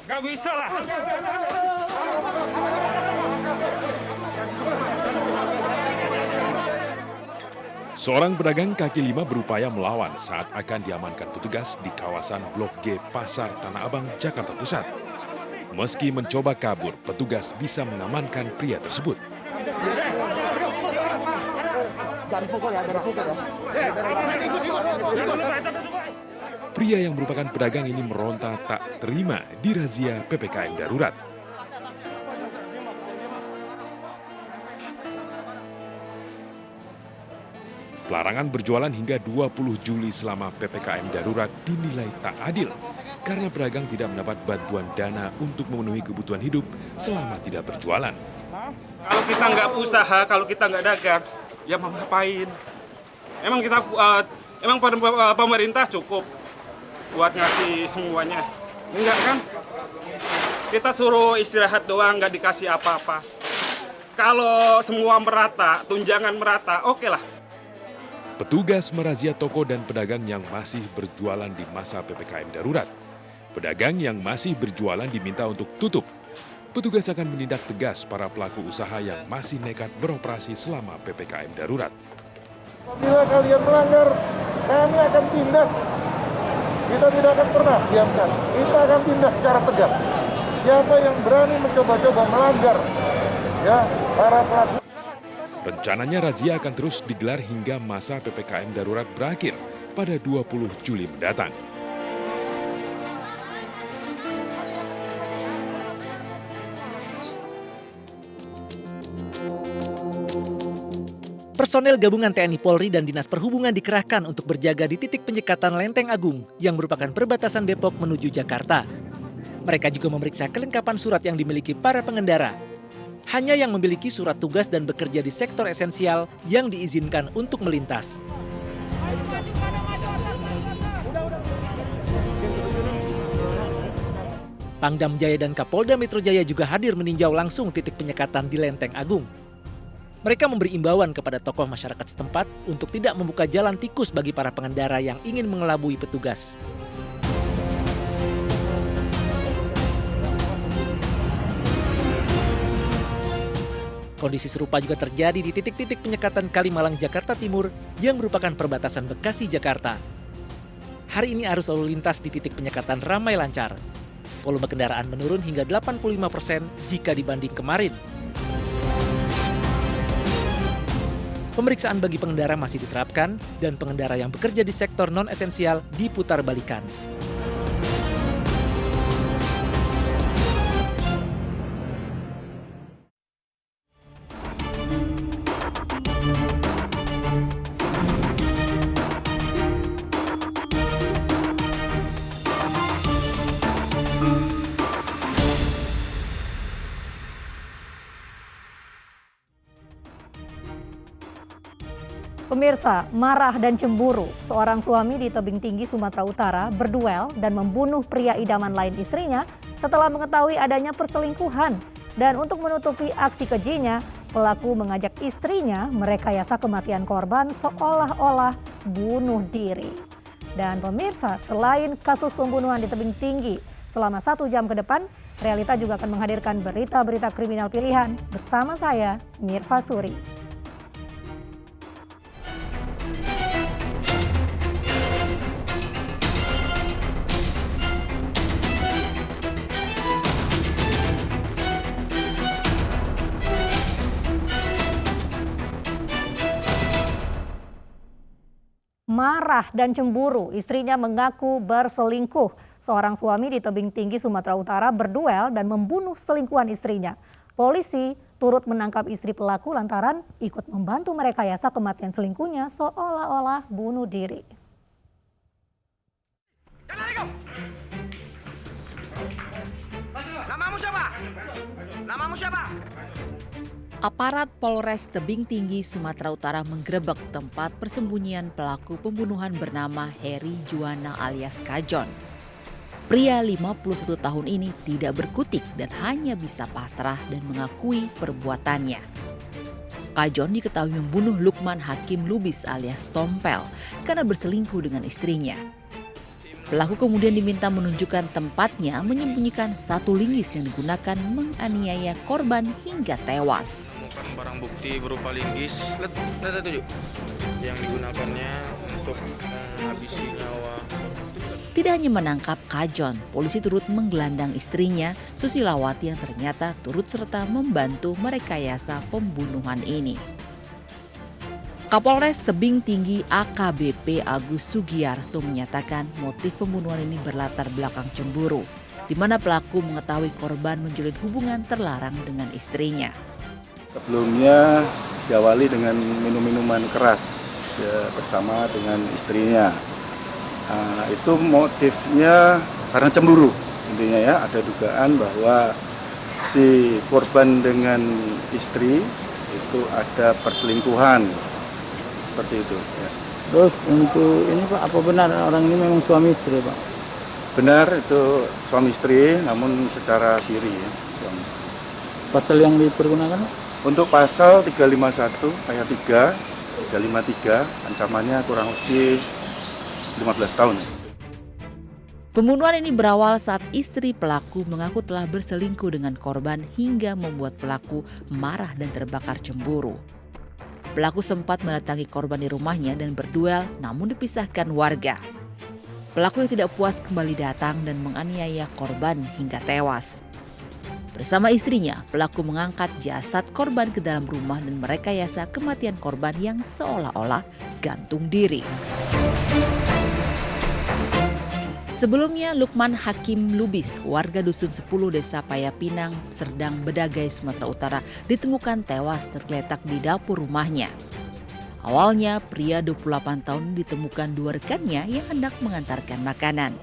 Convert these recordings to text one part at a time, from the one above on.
Gak bisa lah. Seorang pedagang kaki lima berupaya melawan saat akan diamankan petugas di kawasan Blok G Pasar Tanah Abang, Jakarta Pusat. Meski mencoba kabur, petugas bisa mengamankan pria tersebut. Pria yang merupakan pedagang ini meronta tak terima dirazia PPKM darurat. Larangan berjualan hingga 20 Juli selama PPKM darurat dinilai tak adil karena pedagang tidak mendapat bantuan dana untuk memenuhi kebutuhan hidup selama tidak berjualan. Kalau kita nggak usaha, kalau kita nggak dagang, ya mau ngapain? Emang pemerintah cukup buat ngasih semuanya? Enggak kan? Kita suruh istirahat doang, nggak dikasih apa-apa. Kalau semua merata, tunjangan merata, oke lah. Petugas merazia toko dan pedagang yang masih berjualan di masa PPKM darurat. Pedagang yang masih berjualan diminta untuk tutup. Petugas akan menindak tegas para pelaku usaha yang masih nekat beroperasi selama PPKM darurat. Apabila kalian melanggar, kami akan tindak. Kita tidak akan pernah diamkan. Kita akan tindak secara tegas. Siapa yang berani mencoba-coba melanggar, ya, para pelaku. Rencananya razia akan terus digelar hingga masa PPKM darurat berakhir pada 20 Juli mendatang. Personel gabungan TNI Polri dan Dinas Perhubungan dikerahkan untuk berjaga di titik penyekatan Lenteng Agung yang merupakan perbatasan Depok menuju Jakarta. Mereka juga memeriksa kelengkapan surat yang dimiliki para pengendara. Hanya yang memiliki surat tugas dan bekerja di sektor esensial yang diizinkan untuk melintas. Pangdam Jaya dan Kapolda Metro Jaya juga hadir meninjau langsung titik penyekatan di Lenteng Agung. Mereka memberi imbauan kepada tokoh masyarakat setempat untuk tidak membuka jalan tikus bagi para pengendara yang ingin mengelabui petugas. Kondisi serupa juga terjadi di titik-titik penyekatan Kalimalang, Jakarta Timur yang merupakan perbatasan Bekasi, Jakarta. Hari ini arus lalu lintas di titik penyekatan ramai lancar. Volume kendaraan menurun hingga 85% jika dibanding kemarin. Pemeriksaan bagi pengendara masih diterapkan dan pengendara yang bekerja di sektor non-esensial diputar balikan. Pemirsa, marah dan cemburu, seorang suami di Tebing Tinggi, Sumatera Utara berduel dan membunuh pria idaman lain istrinya setelah mengetahui adanya perselingkuhan. Dan untuk menutupi aksi kejinya, pelaku mengajak istrinya merekayasa kematian korban seolah-olah bunuh diri. Dan pemirsa, selain kasus pembunuhan di Tebing Tinggi, selama 1 jam ke depan, Realita juga akan menghadirkan berita-berita kriminal pilihan bersama saya, Mirva Suri. Marah dan cemburu, istrinya mengaku berselingkuh. Seorang suami di Tebing Tinggi, Sumatera Utara berduel dan membunuh selingkuhan istrinya. Polisi turut menangkap istri pelaku lantaran ikut membantu merekayasa kematian selingkuhnya seolah-olah bunuh diri. Namamu siapa? Namamu siapa? Aparat Polres Tebing Tinggi, Sumatera Utara menggerebek tempat persembunyian pelaku pembunuhan bernama Heri Juwana alias Kajon. Pria 51 tahun ini tidak berkutik dan hanya bisa pasrah dan mengakui perbuatannya. Kajon diketahui membunuh Lukman Hakim Lubis alias Tompel karena berselingkuh dengan istrinya. Pelaku kemudian diminta menunjukkan tempatnya menyembunyikan satu linggis yang digunakan menganiaya korban hingga tewas. Bukan barang bukti berupa linggis, lihat itu yang digunakannya untuk menghabisi nyawa. Tidak hanya menangkap Kajon, polisi turut menggelandang istrinya, Susilawati, yang ternyata turut serta membantu merekayasa pembunuhan ini. Kapolres Tebing Tinggi AKBP Agus Sugiyarso menyatakan motif pembunuhan ini berlatar belakang cemburu, di mana pelaku mengetahui korban menjalin hubungan terlarang dengan istrinya. Sebelumnya diawali dengan minum-minuman keras bersama dengan istrinya. Itu motifnya karena cemburu, intinya ya, ada dugaan bahwa si korban dengan istri itu ada perselingkuhan. Seperti itu ya. Terus untuk ini Pak, apa benar orang ini memang suami istri Pak? Benar, itu suami istri namun secara siri ya. Pasal yang dipergunakan Pak? Untuk pasal 351 ayat 3, 353 ancamannya kurang lebih 15 tahun. Pembunuhan ini berawal saat istri pelaku mengaku telah berselingkuh dengan korban hingga membuat pelaku marah dan terbakar cemburu. Pelaku sempat mendatangi korban di rumahnya dan berduel, namun dipisahkan warga. Pelaku yang tidak puas kembali datang dan menganiaya korban hingga tewas. Bersama istrinya, pelaku mengangkat jasad korban ke dalam rumah dan merekayasa kematian korban yang seolah-olah gantung diri. Sebelumnya, Lukman Hakim Lubis, warga Dusun 10 Desa Payapinang, Serdang, Bedagai, Sumatera Utara, ditemukan tewas tergeletak di dapur rumahnya. Awalnya, pria 28 tahun ditemukan dua rekannya yang hendak mengantarkan makanan.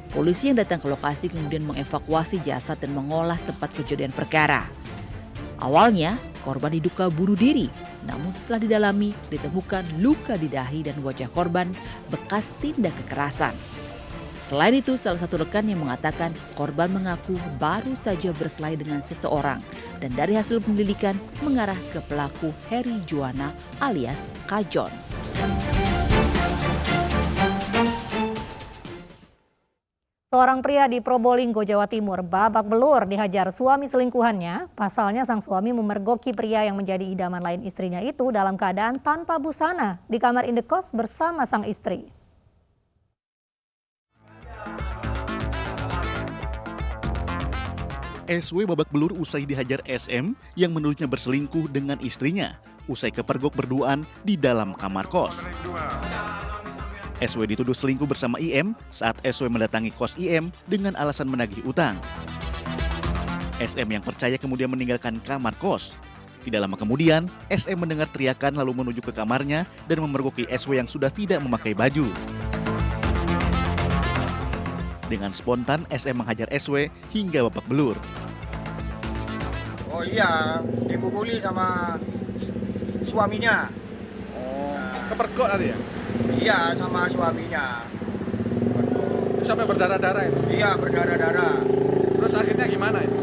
Polisi yang datang ke lokasi kemudian mengevakuasi jasad dan mengolah tempat kejadian perkara. Awalnya, korban diduga bunuh diri, namun setelah didalami ditemukan luka di dahi dan wajah korban bekas tindak kekerasan. Selain itu, salah satu rekan yang mengatakan korban mengaku baru saja berkelahi dengan seseorang dan dari hasil penyelidikan mengarah ke pelaku Heri Juwana alias Kajon. Seorang pria di Probolinggo, Jawa Timur babak belur dihajar suami selingkuhannya. Pasalnya sang suami memergoki pria yang menjadi idaman lain istrinya itu dalam keadaan tanpa busana di kamar indekos bersama sang istri. SW babak belur usai dihajar SM yang menurutnya berselingkuh dengan istrinya usai kepergok berduaan di dalam kamar kos. SW dituduh selingkuh bersama IM saat SW mendatangi kos IM dengan alasan menagih utang. SM yang percaya kemudian meninggalkan kamar kos. Tidak lama kemudian, SM mendengar teriakan lalu menuju ke kamarnya dan memergoki SW yang sudah tidak memakai baju. Dengan spontan, SM menghajar SW hingga babak belur. Oh iya, dipukuli sama suaminya. Kepergok tadi ya? Iya, sama suaminya. Sampai berdarah-darah itu? Iya, berdarah-darah. Terus akhirnya gimana itu?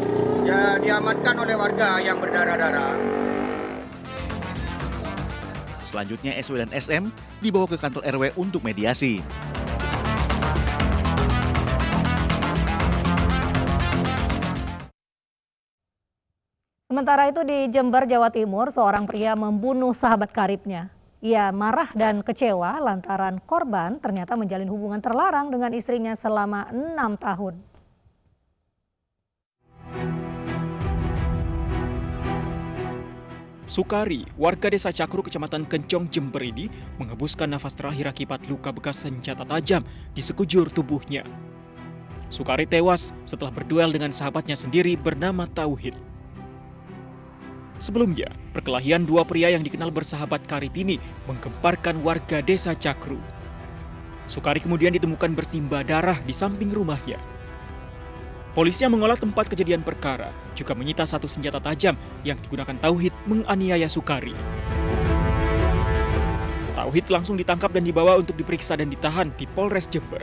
Ya, diamankan oleh warga yang berdarah-darah. Selanjutnya SW dan SM dibawa ke kantor RW untuk mediasi. Sementara itu di Jember, Jawa Timur, seorang pria membunuh sahabat karibnya. Ia marah dan kecewa lantaran korban ternyata menjalin hubungan terlarang dengan istrinya selama 6 tahun. Sukari, warga desa Cakru, Kecamatan Kencong, Jember ini menghembuskan nafas terakhir akibat luka bekas senjata tajam di sekujur tubuhnya. Sukari tewas setelah berduel dengan sahabatnya sendiri bernama Tauhid. Sebelumnya, perkelahian dua pria yang dikenal bersahabat karib ini menggemparkan warga desa Cakru. Sukari kemudian ditemukan bersimbah darah di samping rumahnya. Polisi yang mengolah tempat kejadian perkara juga menyita satu senjata tajam yang digunakan Tauhid menganiaya Sukari. Tauhid langsung ditangkap dan dibawa untuk diperiksa dan ditahan di Polres Jember.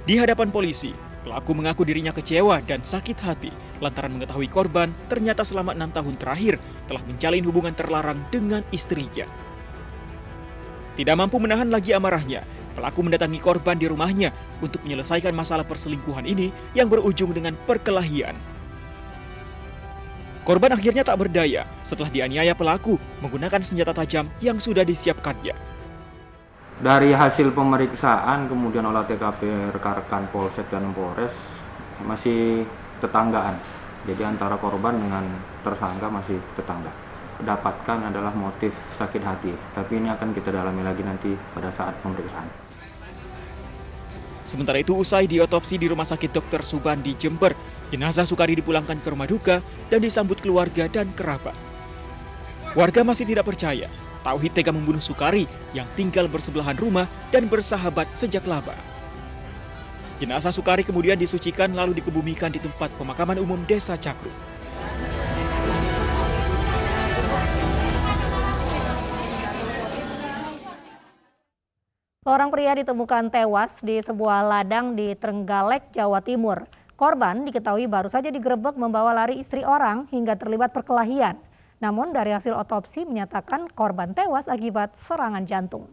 Di hadapan polisi, pelaku mengaku dirinya kecewa dan sakit hati lantaran mengetahui korban ternyata selama 6 tahun terakhir telah menjalin hubungan terlarang dengan istrinya. Tidak mampu menahan lagi amarahnya, pelaku mendatangi korban di rumahnya untuk menyelesaikan masalah perselingkuhan ini yang berujung dengan perkelahian. Korban akhirnya tak berdaya setelah dianiaya pelaku menggunakan senjata tajam yang sudah disiapkannya. Dari hasil pemeriksaan kemudian olah TKP rekan-rekan Polsek dan Polres masih tetanggaan. Jadi antara korban dengan tersangka masih tetangga. Dapatkan adalah motif sakit hati, tapi ini akan kita dalami lagi nanti pada saat pemeriksaan. Sementara itu usai diotopsi di Rumah Sakit Dr. Subandi Jember, jenazah Sukari dipulangkan ke rumah duka dan disambut keluarga dan kerabat. Warga masih tidak percaya Tauhid tega membunuh Sukari yang tinggal bersebelahan rumah dan bersahabat sejak lama. Jenazah Sukari kemudian disucikan lalu dikebumikan di tempat pemakaman umum Desa Cakru. Seorang pria ditemukan tewas di sebuah ladang di Trenggalek, Jawa Timur. Korban diketahui baru saja digerebek membawa lari istri orang hingga terlibat perkelahian. Namun dari hasil otopsi menyatakan korban tewas akibat serangan jantung.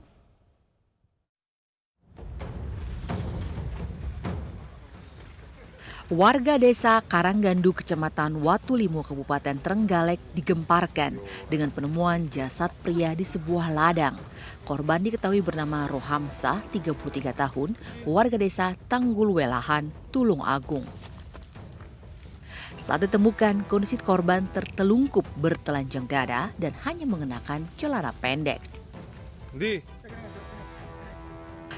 Warga desa Karanggandu, Kecamatan Watulimo, Kabupaten Trenggalek digemparkan dengan penemuan jasad pria di sebuah ladang. Korban diketahui bernama Rohamsah, 33 tahun, warga desa Tanggul Welahan, Tulung Agung. Saat ditemukan, kondisi korban tertelungkup bertelanjang dada dan hanya mengenakan celana pendek.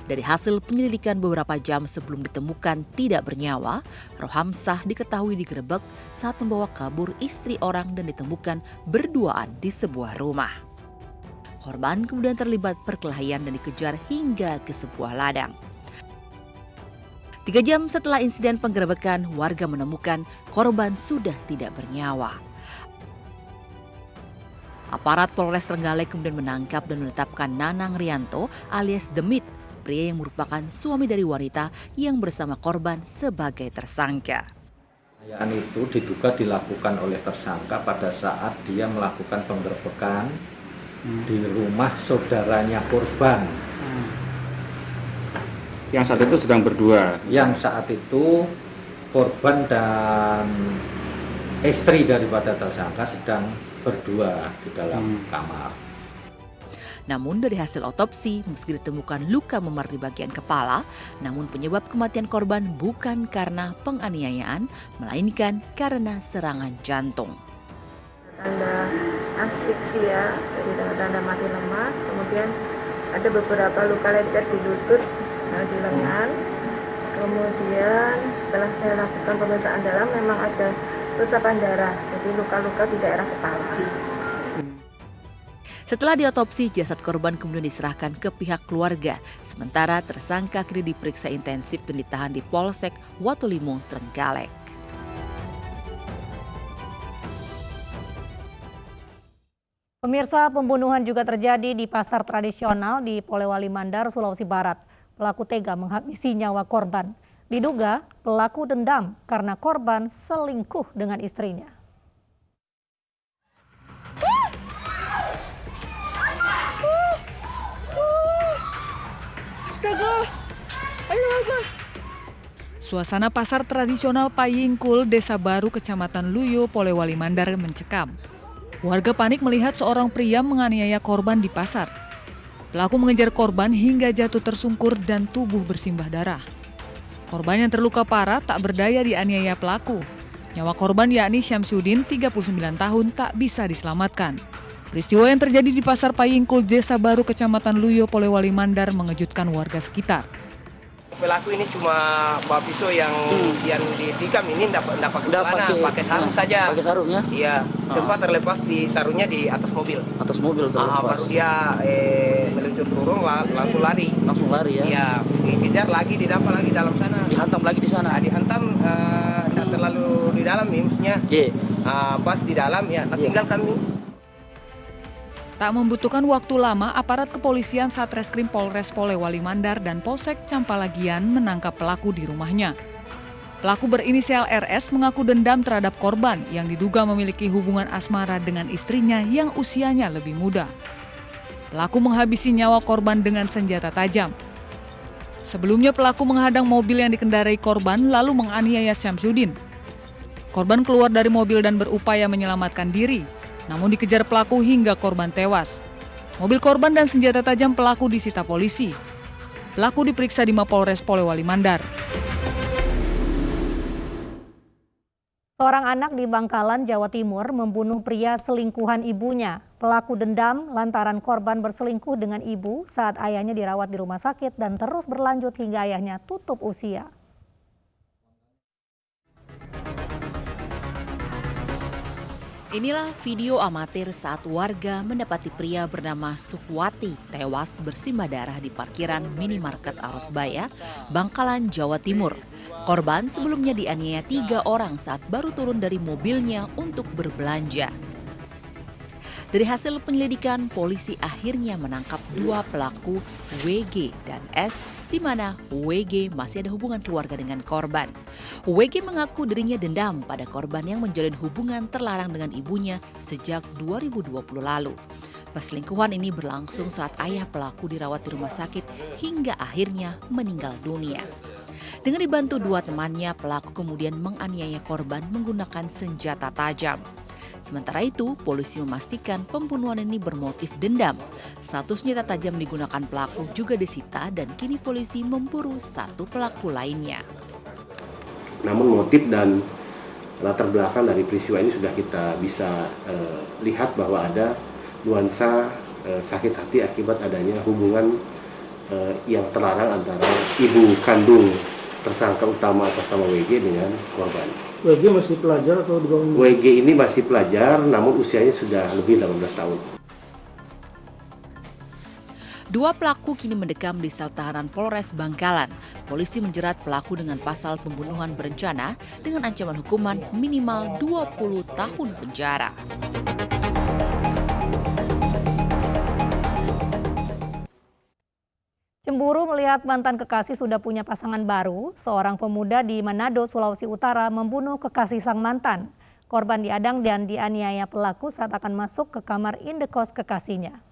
Dari hasil penyelidikan beberapa jam sebelum ditemukan tidak bernyawa, Rohamsah diketahui digerebek saat membawa kabur istri orang dan ditemukan berduaan di sebuah rumah. Korban kemudian terlibat perkelahian dan dikejar hingga ke sebuah ladang. 3 jam setelah insiden penggerebekan, warga menemukan korban sudah tidak bernyawa. Aparat Polres Trenggalek kemudian menangkap dan menetapkan Nanang Rianto alias Demit, pria yang merupakan suami dari wanita yang bersama korban sebagai tersangka. Penganiayaan itu diduga dilakukan oleh tersangka pada saat dia melakukan penggerebekan di rumah saudaranya korban. Yang saat itu sedang berdua. Yang saat itu korban dan istri daripada tersangka sedang berdua di dalam kamar. Namun dari hasil otopsi, meski ditemukan luka memar di bagian kepala, namun penyebab kematian korban bukan karena penganiayaan, melainkan karena serangan jantung. Tanda asfiksia, jadi tanda mati lemas, kemudian ada beberapa luka lecet di lutut, di lengan. Kemudian setelah saya lakukan pemeriksaan dalam, memang ada resapan darah, jadi luka-luka di daerah kepala. Setelah diotopsi, jasad korban kemudian diserahkan ke pihak keluarga. Sementara tersangka kini diperiksa intensif dan ditahan di Polsek Watulimo, Trenggalek. Pemirsa, pembunuhan juga terjadi di pasar tradisional di Polewali Mandar, Sulawesi Barat. Pelaku tega menghabisi nyawa korban. Diduga pelaku dendam karena korban selingkuh dengan istrinya. Suasana pasar tradisional Payingkul, Desa Baru, Kecamatan Luyo, Polewali Mandar mencekam. Warga panik melihat seorang pria menganiaya korban di pasar. Pelaku mengejar korban hingga jatuh tersungkur dan tubuh bersimbah darah. Korban yang terluka parah tak berdaya dianiaya pelaku. Nyawa korban yakni Syamsuddin, 39 tahun, tak bisa diselamatkan. Peristiwa yang terjadi di pasar Payingkul, Desa Baru, Kecamatan Luyo, Polewali Mandar mengejutkan warga sekitar. Pelaku ini cuma bawa pisau yang ditikam ini enggak pakai celana, pakai sarung saja. Pakai sarung ya? Iya, sempat terlepas di sarungnya di atas mobil. Atas mobil terlepas. Baru dia meluncur turun langsung lari. Langsung lari ya? Iya, dikejar lagi, didapat lagi dalam sana. Dihantam lagi di sana? Dihantam, enggak terlalu di dalam ya maksudnya. Pas di dalam ya, tinggal kami. Tak membutuhkan waktu lama, aparat kepolisian Satreskrim Polres Polewali Mandar dan Polsek Campalagian menangkap pelaku di rumahnya. Pelaku berinisial RS mengaku dendam terhadap korban yang diduga memiliki hubungan asmara dengan istrinya yang usianya lebih muda. Pelaku menghabisi nyawa korban dengan senjata tajam. Sebelumnya pelaku menghadang mobil yang dikendarai korban lalu menganiaya Syamsuddin. Korban keluar dari mobil dan berupaya menyelamatkan diri, namun dikejar pelaku hingga korban tewas. Mobil korban dan senjata tajam pelaku disita polisi. Pelaku diperiksa di Mapolres Polewali Mandar. Seorang anak di Bangkalan, Jawa Timur membunuh pria selingkuhan ibunya. Pelaku dendam lantaran korban berselingkuh dengan ibu saat ayahnya dirawat di rumah sakit dan terus berlanjut hingga ayahnya tutup usia. Inilah video amatir saat warga mendapati pria bernama Sufwati tewas bersimbah darah di parkiran minimarket Arosbaya, Bangkalan, Jawa Timur. Korban sebelumnya dianiaya 3 orang saat baru turun dari mobilnya untuk berbelanja. Dari hasil penyelidikan, polisi akhirnya menangkap 2 pelaku WG dan S, di mana WG masih ada hubungan keluarga dengan korban. WG mengaku dirinya dendam pada korban yang menjalin hubungan terlarang dengan ibunya sejak 2020 lalu. Perselingkuhan ini berlangsung saat ayah pelaku dirawat di rumah sakit hingga akhirnya meninggal dunia. Dengan dibantu 2 temannya, pelaku kemudian menganiaya korban menggunakan senjata tajam. Sementara itu, polisi memastikan pembunuhan ini bermotif dendam. 1 senjata tajam digunakan pelaku juga disita dan kini polisi memburu 1 pelaku lainnya. Namun motif dan latar belakang dari peristiwa ini sudah kita bisa lihat bahwa ada nuansa sakit hati akibat adanya hubungan yang terlarang antara ibu kandung tersangka utama atas nama WG dengan korban. WG masih pelajar atau di bawah umur? WG ini masih pelajar, namun usianya sudah lebih 18 tahun. 2 pelaku kini mendekam di sel tahanan Polres Bangkalan. Polisi menjerat pelaku dengan pasal pembunuhan berencana dengan ancaman hukuman minimal 20 tahun penjara. Cemburu melihat mantan kekasih sudah punya pasangan baru, seorang pemuda di Manado, Sulawesi Utara membunuh kekasih sang mantan. Korban diadang dan dianiaya pelaku saat akan masuk ke kamar indekos kekasihnya.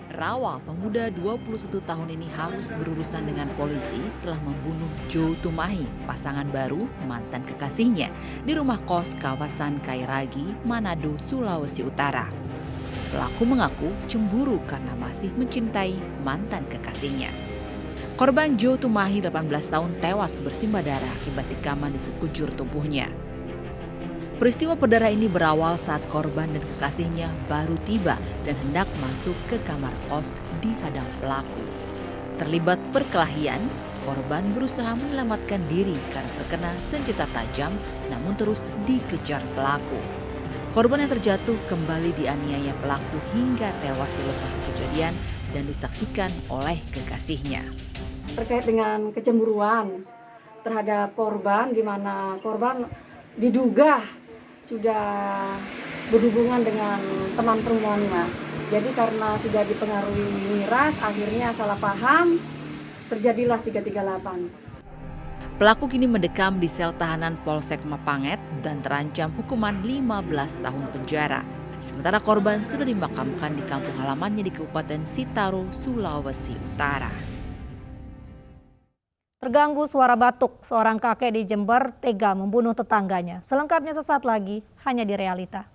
Rawa, pemuda 21 tahun ini harus berurusan dengan polisi setelah membunuh Joe Tumahi, pasangan baru mantan kekasihnya, di rumah kos kawasan Kairagi, Manado, Sulawesi Utara. Pelaku mengaku cemburu karena masih mencintai mantan kekasihnya. Korban Joe Tumahi 18 tahun tewas bersimbah darah akibat tikaman di sekujur tubuhnya. Peristiwa berdarah ini berawal saat korban dan kekasihnya baru tiba dan hendak masuk ke kamar kos dihadang pelaku. Terlibat perkelahian, korban berusaha menyelamatkan diri karena terkena senjata tajam namun terus dikejar pelaku. Korban yang terjatuh kembali dianiaya pelaku hingga tewas di lokasi kejadian dan disaksikan oleh kekasihnya. Terkait dengan kecemburuan terhadap korban, di mana korban diduga sudah berhubungan dengan teman perempuannya. Jadi karena sudah dipengaruhi miras, akhirnya salah paham, terjadilah 338. Pelaku kini mendekam di sel tahanan Polsek Mapanget dan terancam hukuman 15 tahun penjara. Sementara korban sudah dimakamkan di kampung halamannya di Kabupaten Sitaro, Sulawesi Utara. Terganggu suara batuk, seorang kakek di Jember tega membunuh tetangganya. Selengkapnya sesaat lagi, hanya di Realita.